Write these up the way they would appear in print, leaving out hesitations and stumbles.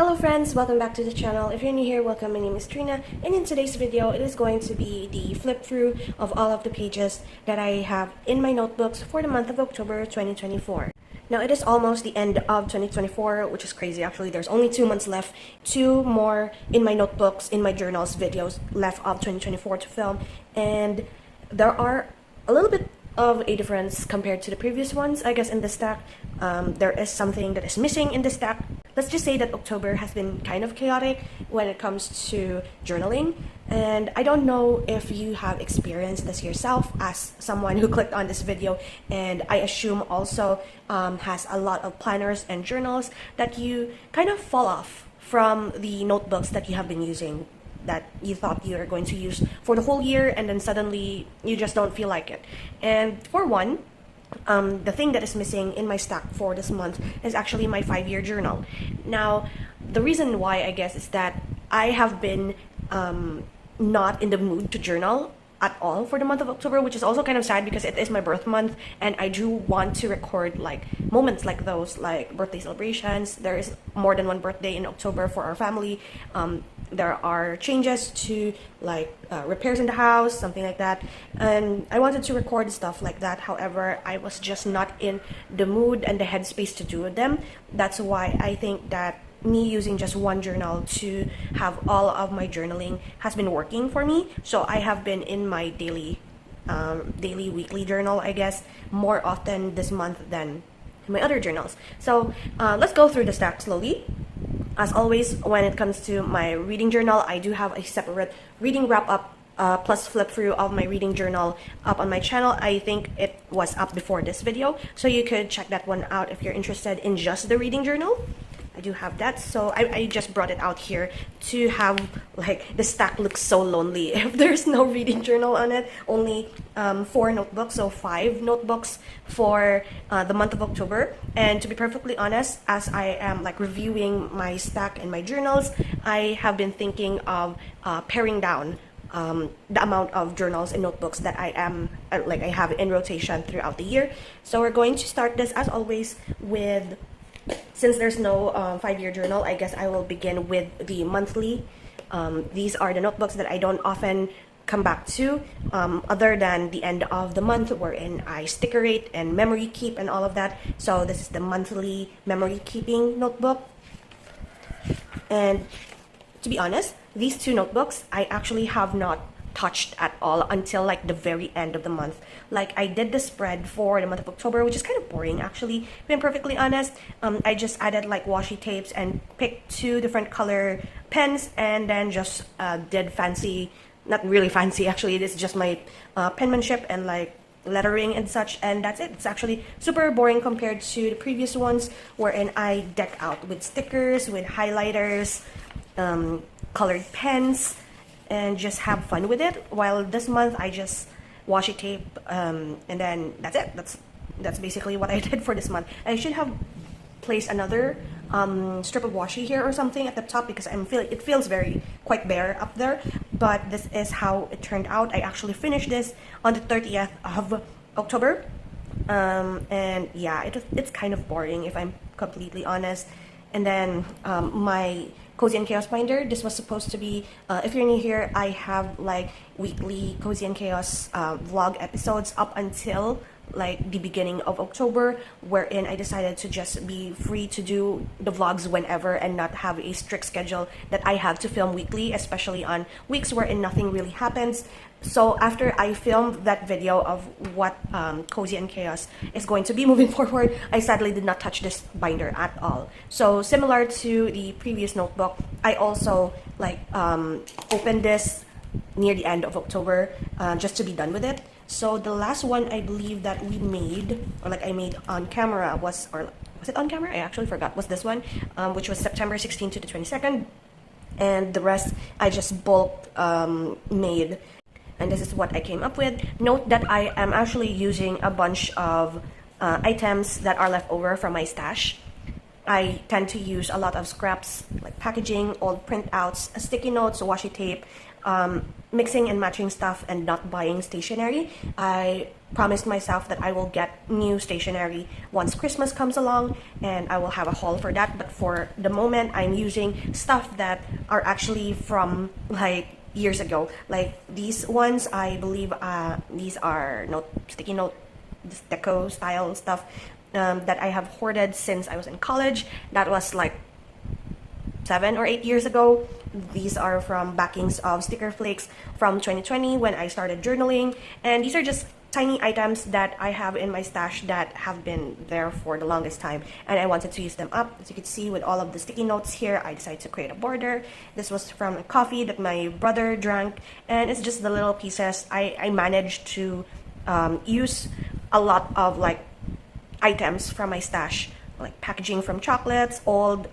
Hello friends, welcome back to the channel. If you're new here, welcome. My name is Trina, and in today's video, it is going to be the flip through of all of the pages that I have in my notebooks for the month of October 2024. Now, it is almost the end of 2024, which is crazy actually. There's only 2 months left, 2 more in my notebooks, in my journals, videos left of 2024 to film, and there are a little bit of a difference compared to the previous ones. I guess in the stack, there is something that is missing in the stack. Let's just say that October has been kind of chaotic when it comes to journaling, and I don't know if you have experienced this yourself as someone who clicked on this video, and I assume also has a lot of planners and journals, that you kind of fall off from the notebooks that you have been using, that you thought you were going to use for the whole year, and then suddenly you just don't feel like it. And for one, the thing that is missing in my stack for this month is actually my 5-year journal. Now, the reason why, I guess, is that I have been not in the mood to journal at all for the month of October, which is also kind of sad because it is my birth month, and I do want to record like moments like those, like birthday celebrations. There is more than one birthday in October for our family. There are changes to like repairs in the house, something like that, and I wanted to record stuff like that. However, I was just not in the mood and the headspace to do them. That's why I think that me using just one journal to have all of my journaling has been working for me. So I have been in my daily weekly journal, I guess, more often this month than my other journals. So let's go through the stack slowly. As always, when it comes to my reading journal, I do have a separate reading wrap-up plus flip through of my reading journal up on my channel. I think it was up before this video, so you could check that one out if you're interested in just the reading journal. I do have that, so I just brought it out here to have like the stack looks so lonely if there's no reading journal on it. Only 4 notebooks, so 5 notebooks for the month of October. And to be perfectly honest, as I am like reviewing my stack and my journals, I have been thinking of paring down the amount of journals and notebooks that I have in rotation throughout the year. So we're going to start this as always with, since there's no 5-year journal, I guess I will begin with the monthly. These are the notebooks that I don't often come back to other than the end of the month, wherein I stickerate and memory keep and all of that. So this is the monthly memory keeping notebook. And to be honest, these 2 notebooks I actually have not touched at all until like the very end of the month. Like, I did the spread for the month of October, which is kind of boring actually, being perfectly honest. I just added like washi tapes and picked 2 different color pens, and then just did fancy, not really fancy actually, it is just my penmanship and like lettering and such, and that's it. It's actually super boring compared to the previous ones, wherein I deck out with stickers, with highlighters, colored pens, and just have fun with it. While this month I just washi tape, and then that's it. That's basically what I did for this month. I should have placed another strip of washi here or something at the top, because it feels quite bare up there. But this is how it turned out. I actually finished this on the 30th of October, and yeah, it's kind of boring if I'm completely honest. And then my Cozy and Chaos binder. This was supposed to be, if you're new here, I have like weekly Cozy and Chaos vlog episodes up until like the beginning of October, wherein I decided to just be free to do the vlogs whenever and not have a strict schedule that I have to film weekly, especially on weeks wherein nothing really happens. So after I filmed that video of what Cozy and Chaos is going to be moving forward, I sadly did not touch this binder at all. So similar to the previous notebook, I also like opened this near the end of October just to be done with it. So the last one I believe that we made, or like I made on camera, was it on camera? I actually forgot, was this one, which was September 16th to the 22nd. And the rest I just bulk made. And this is what I came up with. Note that I am actually using a bunch of items that are left over from my stash. I tend to use a lot of scraps like packaging, old printouts, sticky notes, washi tape, mixing and matching stuff, and not buying stationery. I promised myself that I will get new stationery once Christmas comes along, and I will have a haul for that. But for the moment, I'm using stuff that are actually from like years ago. Like these ones, I believe these are sticky note, this deco style stuff that I have hoarded since I was in college. That was like 7 or 8 years ago. These are from backings of sticker flakes from 2020 when I started journaling, and these are just tiny items that I have in my stash that have been there for the longest time, and I wanted to use them up. As you can see with all of the sticky notes here, I decided to create a border. This was from a coffee that my brother drank, and it's just the little pieces. I managed to use a lot of like items from my stash, like packaging from chocolates, old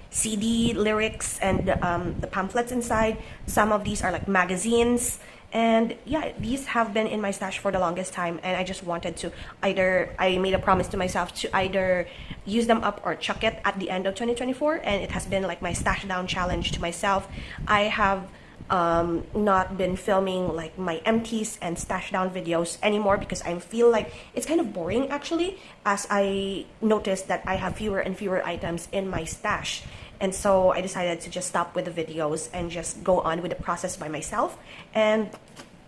CD lyrics, and the pamphlets inside. Some of these are like magazines, and yeah, these have been in my stash for the longest time, and I just wanted to I made a promise to myself to either use them up or chuck it at the end of 2024, and it has been like my stash down challenge to myself. I have not been filming like my empties and stash down videos anymore because I feel like it's kind of boring actually, as I noticed that I have fewer and fewer items in my stash. And so I decided to just stop with the videos and just go on with the process by myself. And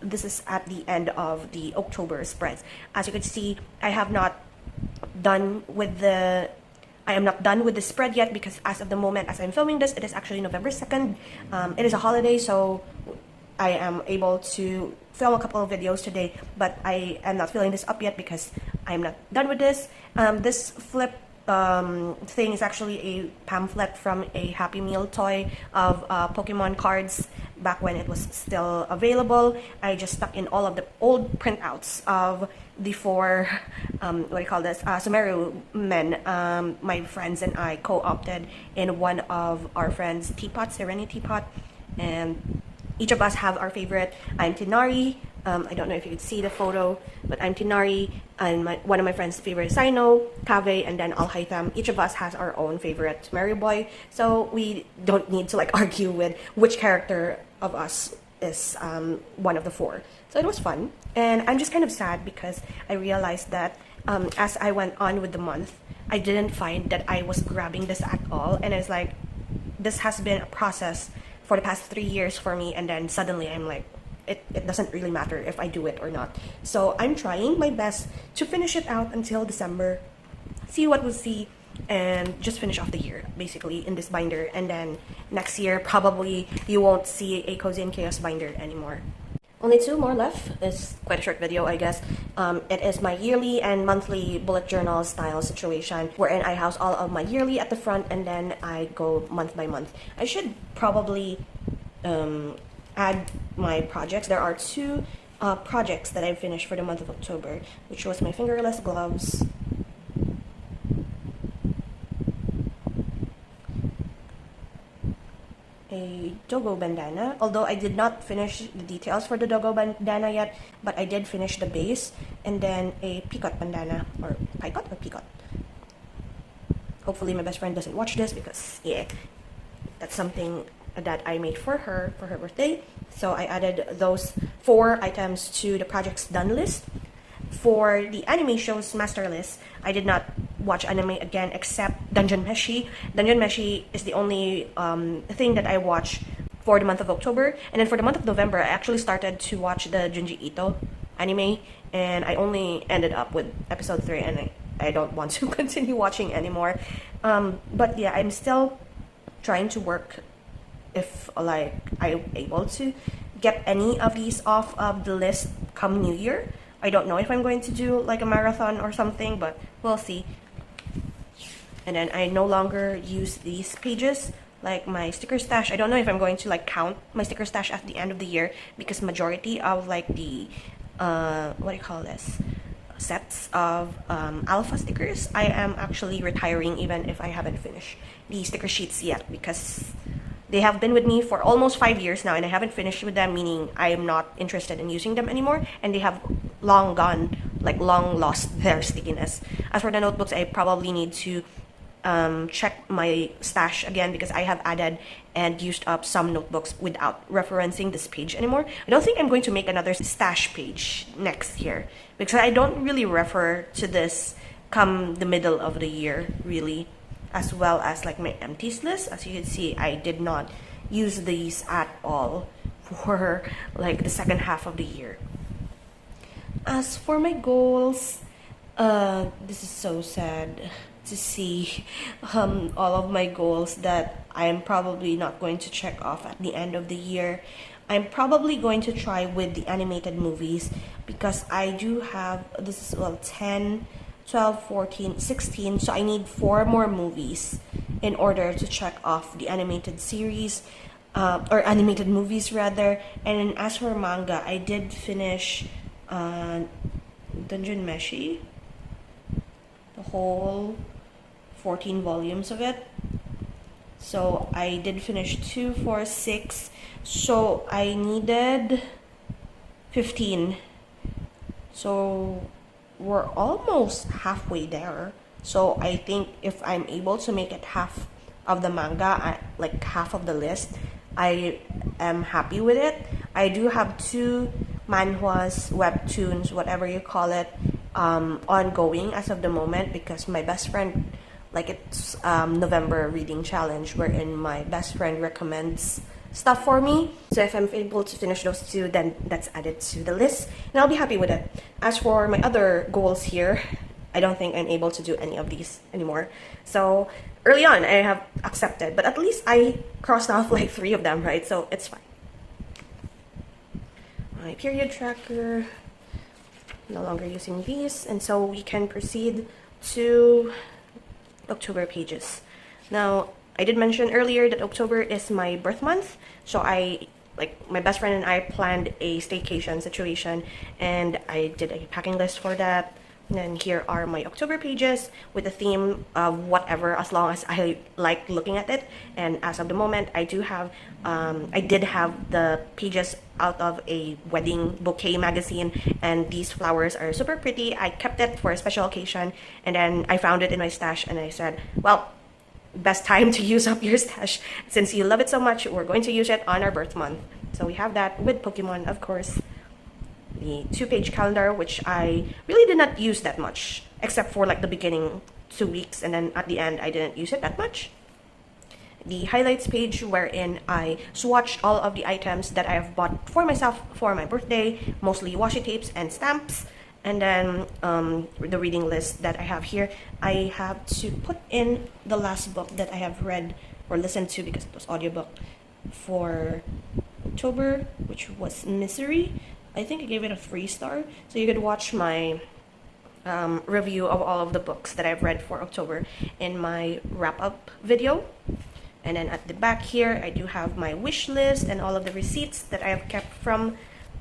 this is at the end of the October spreads. As you can see, I am not done with the spread yet, because as of the moment as I'm filming this, it is actually November 2nd. It is a holiday, so I am able to film a couple of videos today, but I am not filling this up yet because I'm not done with this. This flip thing is actually a pamphlet from a Happy Meal toy of Pokemon cards back when it was still available. I just stuck in all of the old printouts of the 4 what do you call this, Sumeru men. My friends and I co-opted in one of our friends' teapots, Serenity teapot, and each of us have our favorite. I'm Tinari. I don't know if you could see the photo, but I'm Tinari, and one of my friends' favorite is Sino, Kave, and then Alhaitham. Each of us has our own favorite Mary Boy, so we don't need to like argue with which character of us is one of the 4. So it was fun, and I'm just kind of sad because I realized that as I went on with the month, I didn't find that I was grabbing this at all, and it's like, this has been a process for the past 3 years for me, and then suddenly I'm like, it doesn't really matter if I do it or not. So I'm trying my best to finish it out until December, see what we'll see, and just finish off the year basically in this binder. And then next year probably you won't see a Cozy and Chaos binder anymore. Only 2 more left. It's quite a short video, I guess. It is my yearly and monthly bullet journal style situation, wherein I house all of my yearly at the front and then I go month by month. I should probably add my projects. There are 2 projects that I finished for the month of October, which was my fingerless gloves, a Dogo bandana, although I did not finish the details for the Dogo bandana yet, but I did finish the base, and then a Picot bandana, or Picot or Picot. Hopefully my best friend doesn't watch this because yeah, that's something that I made for her birthday. So I added those 4 items to the projects done list. For the anime shows master list, I did not watch anime again except Dungeon Meshi. Dungeon Meshi is the only thing that I watch for the month of October. And then for the month of November, I actually started to watch the Junji Ito anime, and I only ended up with episode 3, and I don't want to continue watching anymore. But yeah, I'm still trying to work if like I'm able to get any of these off of the list come New Year. I don't know if I'm going to do like a marathon or something, but we'll see. And then I no longer use these pages, like my sticker stash. I don't know if I'm going to like count my sticker stash at the end of the year, because majority of like the what do you call this, sets of alpha stickers, I am actually retiring even if I haven't finished the sticker sheets yet, because they have been with me for almost 5 years now and I haven't finished with them, meaning I am not interested in using them anymore, and they have long gone, like long lost their stickiness. As for the notebooks, I probably need to check my stash again because I have added and used up some notebooks without referencing this page anymore. I don't think I'm going to make another stash page next year because I don't really refer to this come the middle of the year really, as well as like my empties list. As you can see, I did not use these at all for like the second half of the year. As for my goals, this is so sad to see all of my goals that I am probably not going to check off at the end of the year. I'm probably going to try with the animated movies because I do have, this is, well, 10, 12, 14, 16, so I need 4 more movies in order to check off the animated series, or animated movies rather. And as for manga, I did finish Dungeon Meshi, the whole 14 volumes of it. So I did finish 2, 4, 6, so I needed 15. So we're almost halfway there. So I think if I'm able to make it half of the manga, like half of the list, I am happy with it. I do have 2 manhwas, webtoons, whatever you call it, ongoing as of the moment because my best friend, like it's November reading challenge wherein my best friend recommends stuff for me. So if I'm able to finish those 2, then that's added to the list and I'll be happy with it. As for my other goals here, I don't think I'm able to do any of these anymore. So early on I have accepted, but at least I crossed off like 3 of them, right? So it's fine. My period tracker, no longer using these, and so we can proceed to October pages. Now, I did mention earlier that October is my birth month, so my best friend and I planned a staycation situation, and I did a packing list for that. And then here are my October pages with the theme of whatever, as long as I like looking at it. And as of the moment, I did have the pages out of a wedding bouquet magazine, and these flowers are super pretty. I kept it for a special occasion, and then I found it in my stash, and I said, well, best time to use up your stash. Since you love it so much, we're going to use it on our birth month. So we have that with Pokemon, of course. The 2-page calendar, which I really did not use that much, except for like the beginning 2 weeks, and then at the end I didn't use it that much. The highlights page, wherein I swatched all of the items that I have bought for myself for my birthday, mostly washi tapes and stamps. And then the reading list that I have here, I have to put in the last book that I have read or listened to because it was audiobook for October, which was Misery. I think I gave it a 3-star, so you could watch my review of all of the books that I've read for October in my wrap-up video. And then at the back here, I do have my wish list and all of the receipts that I have kept from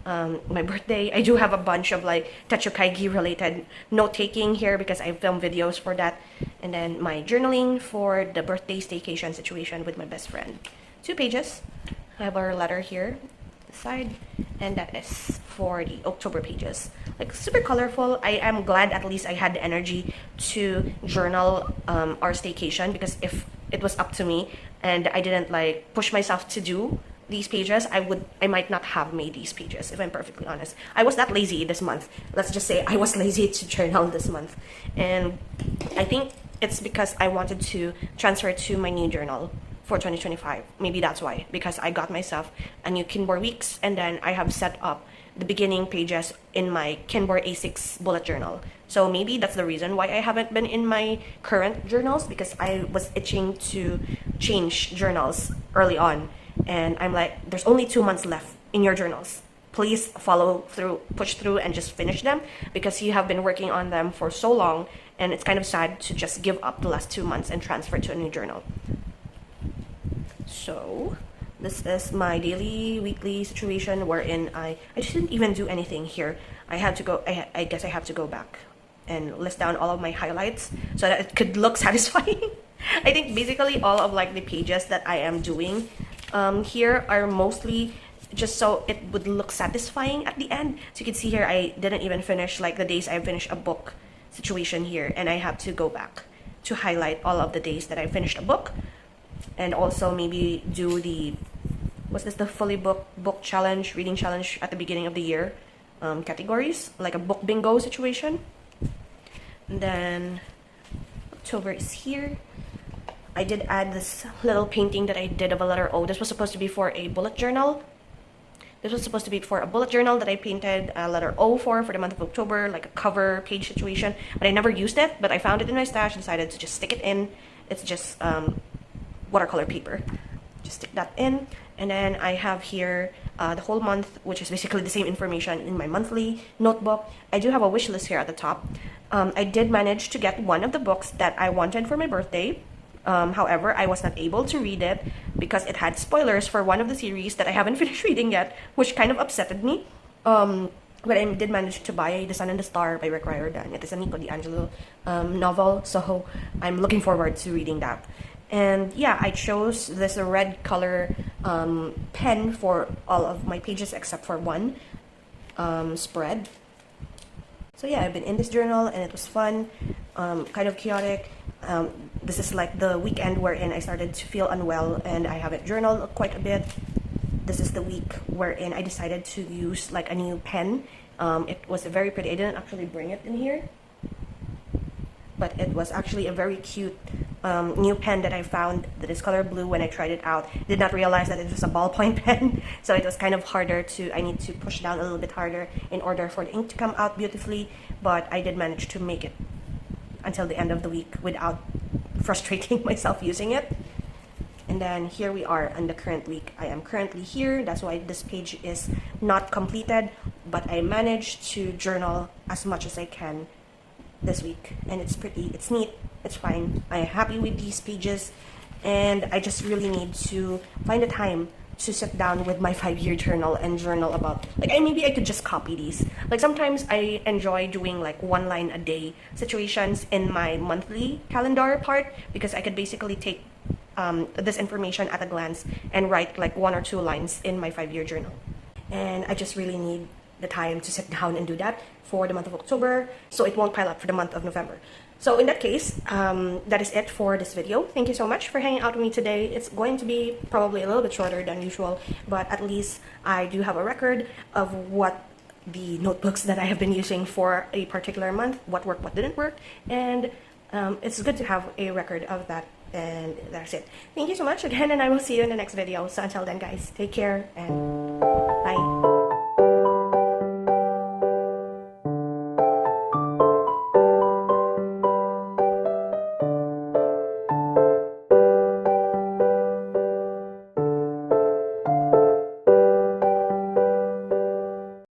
my birthday. I do have a bunch of like Techokaigi related note-taking here because I filmed videos for that. And then my journaling for the birthday staycation situation with my best friend. 2 pages. I have our letter here side, and that is for the October pages. Like super colorful. I am glad at least I had the energy to journal our staycation, because if it was up to me and I didn't like push myself to do these pages, I might not have made these pages, if I'm perfectly honest. I was that lazy this month. Let's just say I was lazy to journal this month, and I think it's because I wanted to transfer to my new journal for 2025. Maybe that's why, because I got myself a new Kinbor Weeks, and then I have set up the beginning pages in my Kinbor A6 bullet journal. So maybe that's the reason why I haven't been in my current journals, because I was itching to change journals early on, and I'm like, there's only 2 months left in your journals. Please follow through, push through, and just finish them, because you have been working on them for so long, and it's kind of sad to just give up the last 2 months and transfer to a new journal. So this is my daily, weekly situation wherein I just didn't even do anything here. I had to go, I guess I have to go back and list down all of my highlights so that it could look satisfying. I think basically all of like the pages that I am doing here are mostly just so it would look satisfying at the end. So you can see here, I didn't even finish like the days I finished a book situation here, and I have to go back to highlight all of the days that I finished a book, and also maybe do the, what's this, the fully book challenge, reading challenge at the beginning of the year categories, like a book bingo situation. And then October is here. I did add this little painting that I did of a letter O. This was supposed to be for a bullet journal. This was supposed to be for a bullet journal that I painted a letter O for the month of October, like a cover page situation. But I never used it, but I found it in my stash, decided to just stick it in. It's just watercolor paper. Just stick that in. And then I have here the whole month, which is basically the same information in my monthly notebook. I do have a wish list here at the top. I did manage to get one of the books that I wanted for my birthday. However, I was not able to read it because it had spoilers for one of the series that I haven't finished reading yet, which kind of upsetted me. But I did manage to buy The Sun and the Star by Rick Riordan. It is a Nico D'Angelo novel, so I'm looking forward to reading that. And yeah, I chose this red color pen for all of my pages except for one spread. So yeah, I've been in this journal and it was fun, kind of chaotic. This is like the weekend wherein I started to feel unwell and I haven't journaled quite a bit. This is the week wherein I decided to use like a new pen. It was very pretty. I didn't actually bring it in here, but it was actually a very cute new pen that I found that is color blue when I tried it out. Did not realize that it was a ballpoint pen, so it was kind of harder to, I need to push down a little bit harder in order for the ink to come out beautifully, but I did manage to make it until the end of the week without frustrating myself using it. And then here we are on the current week. I am currently here. That's why this page is not completed, but I managed to journal as much as I can this week, and it's pretty, it's neat, it's fine. I'm happy with these pages, and I just really need to find a time to sit down with my 5-year journal and journal about, like, maybe I could just copy these. Like, sometimes I enjoy doing like 1 line a day situations in my monthly calendar part, because I could basically take this information at a glance and write like 1 or 2 lines in my 5-year journal. And I just really need the time to sit down and do that for the month of October, so it won't pile up for the month of November. So in that case, that is it for this video. Thank you so much for hanging out with me today. It's going to be probably a little bit shorter than usual, but at least I do have a record of what the notebooks that I have been using for a particular month, what worked, what didn't work, and it's good to have a record of that. And that's it. Thank you so much again, and I will see you in the next video. So until then, guys, take care and